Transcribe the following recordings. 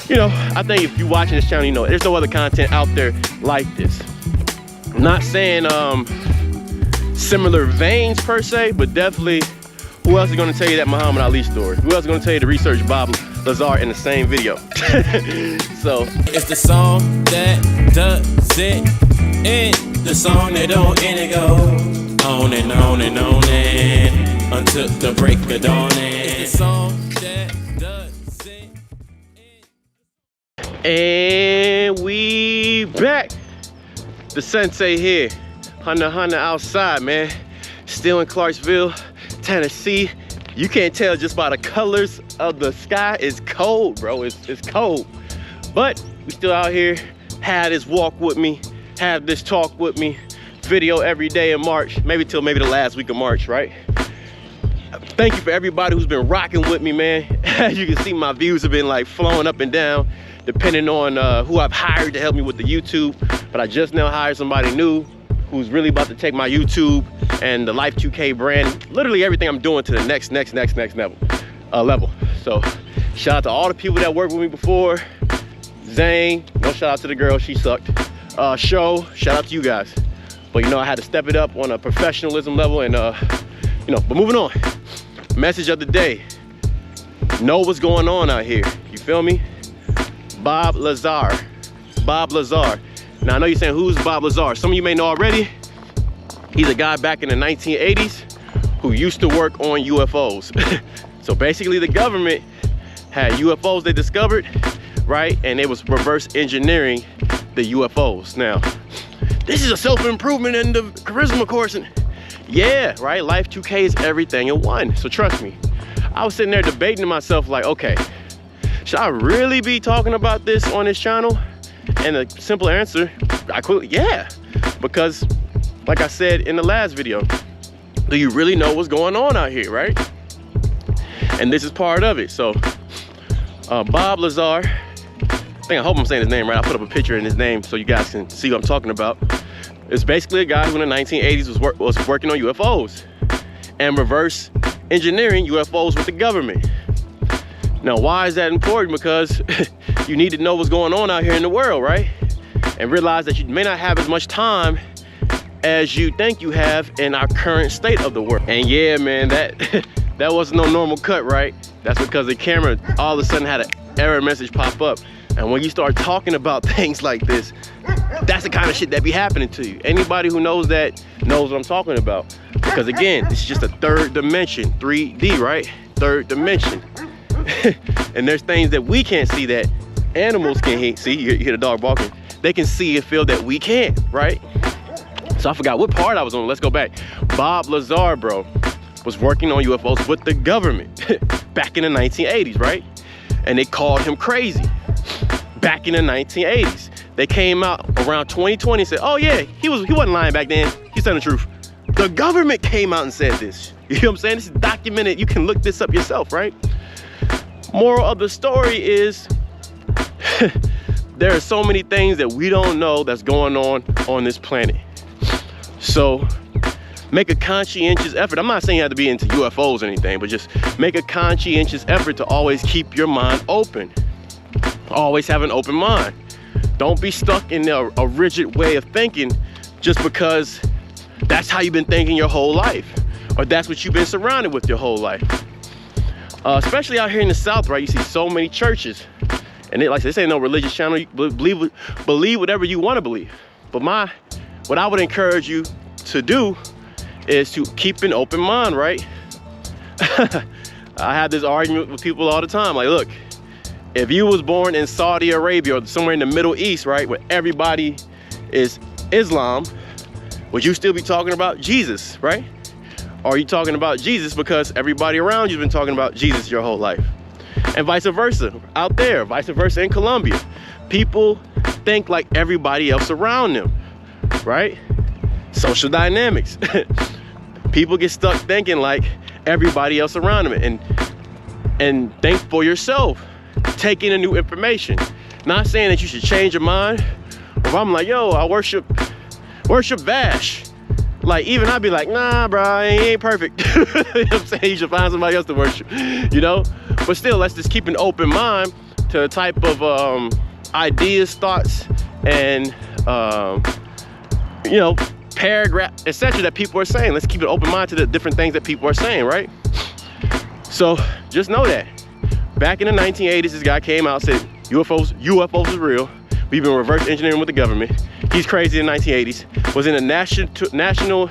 you know, I think if you're watching this channel, you know, there's no other content out there like this. I'm not saying similar veins per se, but definitely, who else is gonna tell you that Muhammad Ali story? Who else is gonna tell you to research Bob Lazer in the same video? So it's the song that doesn't end, the song that don't end, it go on and on and on and until the break of dawn. It's the song that doesn't end. And we back. The sensei here, Hunter outside, man. Still in Clarksville, Tennessee. You can't tell just by the colors of the sky. It's cold, bro. It's cold. But we still out here. Have this walk with me. Have this talk with me. Video every day in March. Maybe till the last week of March, right? Thank you for everybody who's been rocking with me, man. As you can see, my views have been like flowing up and down, depending on who I've hired to help me with the YouTube. But I just now hired somebody new who's really about to take my YouTube and the Life2k brand, literally everything I'm doing to the next level. So shout out to all the people that worked with me before. Zane, no shout out to the girl, she sucked. Show, shout out to you guys. But you know, I had to step it up on a professionalism level, and you know, but moving on. Message of the day. Know what's going on out here. You feel me? Bob Lazer. Bob Lazer. Now I know you're saying, who's Bob Lazer? Some of you may know already. He's a guy back in the 1980s who used to work on UFOs. So basically the government had UFOs they discovered, right? And it was reverse engineering the UFOs. Now, this is a self-improvement in the charisma course. And yeah, right? Life2k is everything in one. So trust me, I was sitting there debating to myself like, okay, should I really be talking about this on this channel? And the simple answer, yeah. Because like I said in the last video, do you really know what's going on out here, right? And this is part of it. So Bob Lazer, I hope I'm saying his name right. I'll put up a picture in his name so you guys can see what I'm talking about. It's basically a guy who in the 1980s was working on UFOs and reverse engineering UFOs with the government. Now, why is that important? Because you need to know what's going on out here in the world, right? And realize that you may not have as much time as you think you have in our current state of the world. And yeah, man, that wasn't no normal cut, right? That's because the camera all of a sudden had an error message pop up. And when you start talking about things like this, that's the kind of shit that be happening to you. Anybody who knows that knows what I'm talking about. Because again, it's just a third dimension, 3D, right? Third dimension. And there's things that we can't see that animals can see. You hear the dog barking. They can see and feel that we can't, right? So I forgot what part I was on. Let's go back. Bob Lazer, bro, was working on UFOs with the government back in the 1980s, right? And they called him crazy back in the 1980s. They came out around 2020 and said, oh yeah, he wasn't lying back then. He's telling the truth. The government came out and said this. You know what I'm saying? This is documented. You can look this up yourself, right? Moral of the story is there are so many things that we don't know that's going on this planet. So make a conscientious effort. I'm not saying you have to be into UFOs or anything, but just make a conscientious effort to always keep your mind open. Always have an open mind. Don't be stuck in a rigid way of thinking just because that's how you've been thinking your whole life, or that's what you've been surrounded with your whole life. Especially out here in the South, right? You see so many churches, and like this ain't no religious channel. You believe whatever you want to believe. But what I would encourage you to do is to keep an open mind, right? I have this argument with people all the time. Like, look, if you was born in Saudi Arabia or somewhere in the Middle East, right, where everybody is Islam, would you still be talking about Jesus, right? Or are you talking about Jesus because everybody around you's been talking about Jesus your whole life? And vice versa, out there, vice versa in Colombia. People think like everybody else around them, right? Social dynamics. People get stuck thinking like everybody else around them, and think for yourself. Take in a new information. Not saying that you should change your mind. If I'm like, yo, I worship Vash. Like, even I'd be like, nah, bro, he ain't perfect. You know what I'm saying? You should find somebody else to worship, you know? But still, let's just keep an open mind to the type of ideas, thoughts, and you know, paragraph, etc. that people are saying. Let's keep an open mind to the different things that people are saying, right? So just know that back in the 1980s, this guy came out and said UFOs is real. We've been reverse engineering with the government. He's crazy in the 1980s. Was in a National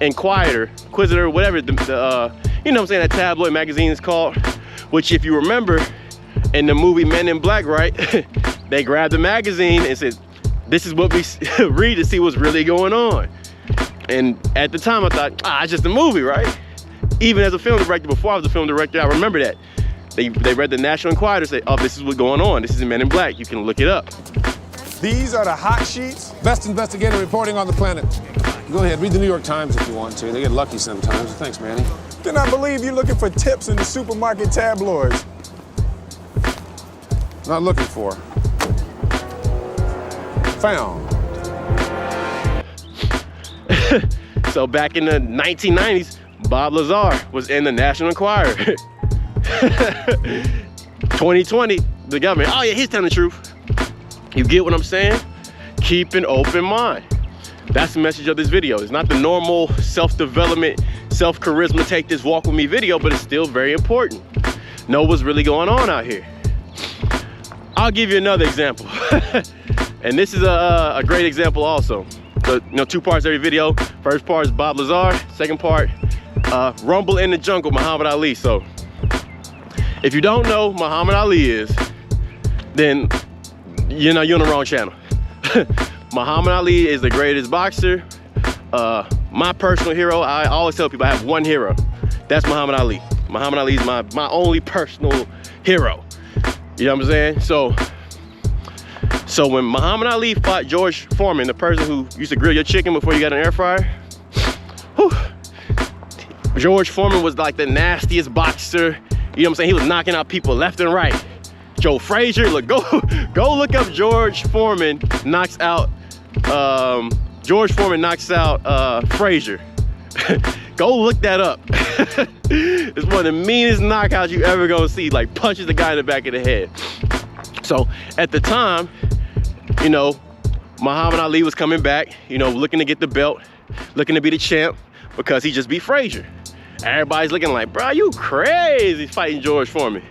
Inquisitor, whatever you know what I'm saying, that tabloid magazine is called. Which, if you remember, in the movie Men in Black, right? They grabbed the magazine and said, "This is what we read to see what's really going on." And at the time, I thought, it's just a movie, right? Even as a film director, before I was a film director, I remember that. They read the National Enquirer and said, "Oh, this is what's going on. This is Men in Black. You can look it up." These are the hot sheets. Best investigator reporting on the planet. Go ahead, read the New York Times if you want to. They get lucky sometimes. Thanks, Manny. Cannot believe you're looking for tips in the supermarket tabloids. Not looking for. Found. So back in the 1990s, Bob Lazer was in the National Enquirer. 2020, the government, oh yeah, he's telling the truth. You get what I'm saying? Keep an open mind. That's the message of this video. It's not the normal self-development, self-charisma, take this walk with me video, but it's still very important. Know what's really going on out here. I'll give you another example. And this is a great example also. So, you know, 2 parts every video. First part is Bob Lazer. Second part, Rumble in the Jungle, Muhammad Ali. So if you don't know Muhammad Ali is, then you know you're on the wrong channel. Muhammad Ali is the greatest boxer. My personal hero, I always tell people I have one hero. That's Muhammad Ali. Muhammad Ali is my only personal hero. You know what I'm saying? So when Muhammad Ali fought George Foreman, the person who used to grill your chicken before you got an air fryer, whew, George Foreman was like the nastiest boxer. You know what I'm saying? He was knocking out people left and right. Joe Frazier, look, go look up George Foreman knocks out Frazier. Go look that up. It's one of the meanest knockouts you ever gonna see, like punches the guy in the back of the head. So at the time, you know, Muhammad Ali was coming back, you know, looking to get the belt, looking to be the champ because he just beat Frazier. Everybody's looking like, bro, you crazy fighting George Foreman.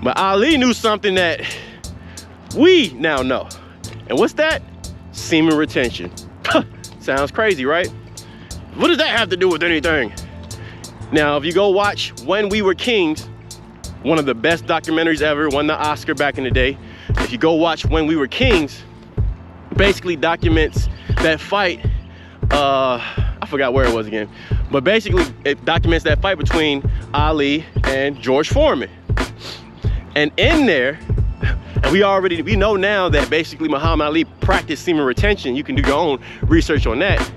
But Ali knew something that we now know. And what's that? Semen retention. Sounds crazy, right? What does that have to do with anything? Now, if you go watch When We Were Kings, one of the best documentaries ever, won the Oscar back in the day. If you go watch When We Were Kings, basically documents that fight, I forgot where it was again, but basically it documents that fight between Ali and George Foreman. And in there, and we know now that basically Muhammad Ali practiced semen retention. You can do your own research on that.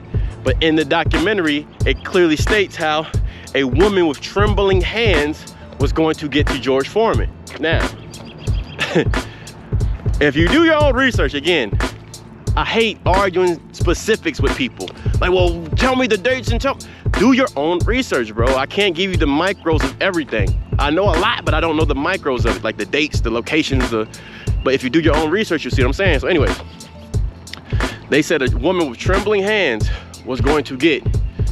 But in the documentary, it clearly states how a woman with trembling hands was going to get to George Foreman. Now, if you do your own research, again, I hate arguing specifics with people. Like, well, tell me the dates and do your own research, bro. I can't give you the micros of everything. I know a lot, but I don't know the micros of it, like the dates, the locations, but if you do your own research, you see what I'm saying? So anyways, they said a woman with trembling hands was going to get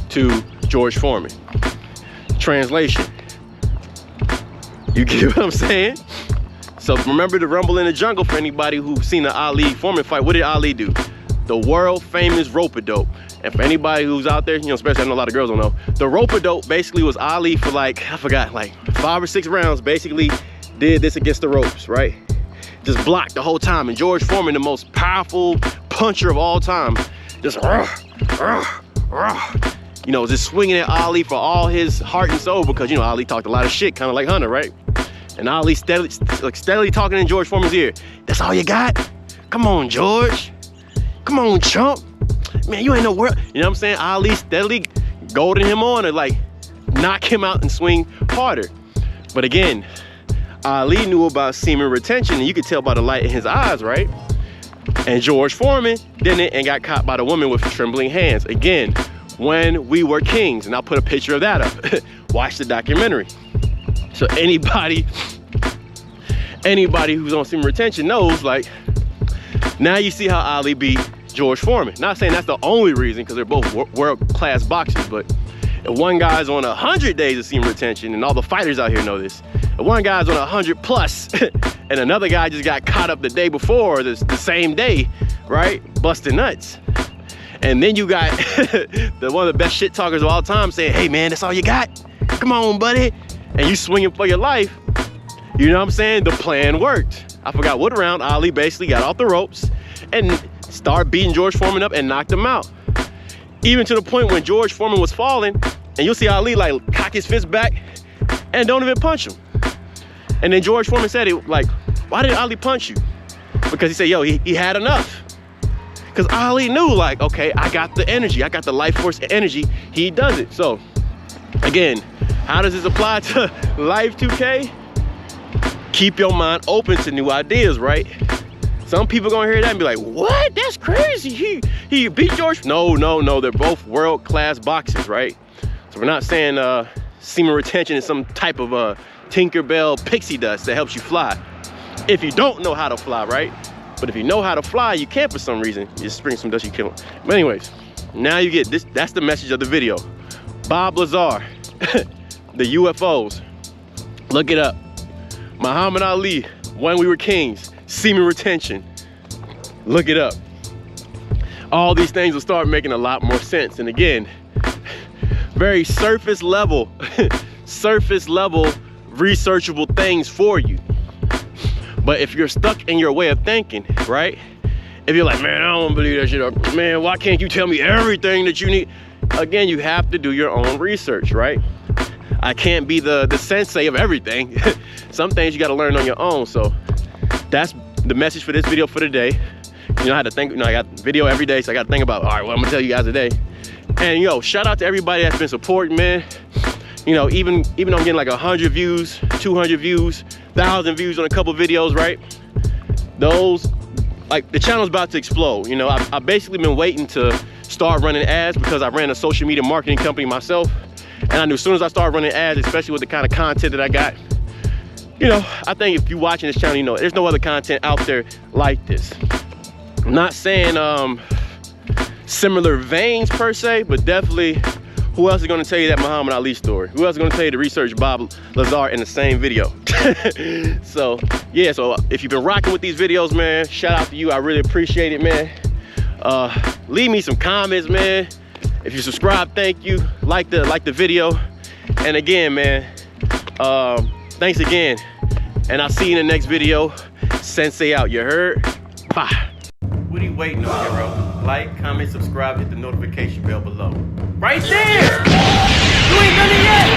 to George Foreman. Translation. You get what I'm saying? So remember the Rumble in the Jungle for anybody who's seen the Ali Foreman fight. What did Ali do? The world famous rope-a-dope. And for anybody who's out there, you know, especially I know a lot of girls don't know, the rope-a-dope basically was Ali for like, I forgot, like 5 or 6 rounds, basically did this against the ropes, right? Just blocked the whole time. And George Foreman, the most powerful puncher of all time, just, you know, just swinging at Ali for all his heart and soul because, you know, Ali talked a lot of shit, kind of like Hunter, right? And Ali steadily talking in George Foreman's ear. That's all you got? Come on, George. Come on, chump. Man, you ain't no world. You know what I'm saying? Ali steadily goading him on to like knock him out and swing harder. But again, Ali knew about semen retention, and you could tell by the light in his eyes, right? And George Foreman didn't and got caught by the woman with trembling hands. Again, When We Were Kings, and I'll put a picture of that up. Watch the documentary. So anybody anybody who's on semen retention knows, like, now you see how Ali beat George Foreman. Not saying that's the only reason, because they're both world-class boxers, but if one guy's on 100 days of semen retention, and all the fighters out here know this, if one guy's on 100 plus, and another guy just got caught up the day before, the same day, right, busting nuts. And then you got one of the best shit talkers of all time saying, hey man, that's all you got? Come on, buddy. And you swinging for your life. You know what I'm saying? The plan worked. I forgot what round. Ali basically got off the ropes and started beating George Foreman up and knocked him out. Even to the point when George Foreman was falling, and you'll see Ali like cock his fist back and don't even punch him. And then George Foreman said it like, why did Ali punch you? Because he said, yo, he had enough. Because Ali knew, like, okay, I got the energy, I got the life force energy, he does it. So again, how does this apply to Life2k? Keep your mind open to new ideas, right? Some people gonna hear that and be like, what? That's crazy. He beat George. No, they're both world-class boxers, right? So we're not saying semen retention is some type of Tinkerbell pixie dust that helps you fly. If you don't know how to fly, right? But if you know how to fly, you can't for some reason. You just spring some dust, you kill them. But anyways, now you get this. That's the message of the video. Bob Lazer, the UFOs. Look it up. Muhammad Ali, When We Were Kings, semen retention. Look it up. All these things will start making a lot more sense. And again, very surface level researchable things for you. But if you're stuck in your way of thinking, right? If you're like, man, I don't believe that shit, man, why can't you tell me everything that you need? Again, you have to do your own research, right? I can't be the sensei of everything. Some things you gotta learn on your own. So that's the message for this video for today. You know, I had to think, you know, I got video every day, so I gotta think about, all right, what I'm gonna tell you guys today. And yo, shout out to everybody that's been supporting, man. You know, even though I'm getting like 100 views, 200 views, 1,000 views on a couple videos, right? Those, like, the channel's about to explode. You know, I've basically been waiting to start running ads because I ran a social media marketing company myself. And I knew as soon as I started running ads, especially with the kind of content that I got, you know, I think if you're watching this channel, you know, there's no other content out there like this. I'm not saying similar veins per se, but definitely, who else is gonna tell you that Muhammad Ali story? Who else is gonna tell you to research Bob Lazer in the same video? So, yeah, so if you've been rocking with these videos, man, shout out to you. I really appreciate it, man. Leave me some comments, man. If you subscribe, thank you. Like the video. And again, man, thanks again. And I'll see you in the next video. Sensei out, you heard? Bye. What are you waiting on, here, bro? Like, comment, subscribe, hit the notification bell below. Right there! You ain't done it yet!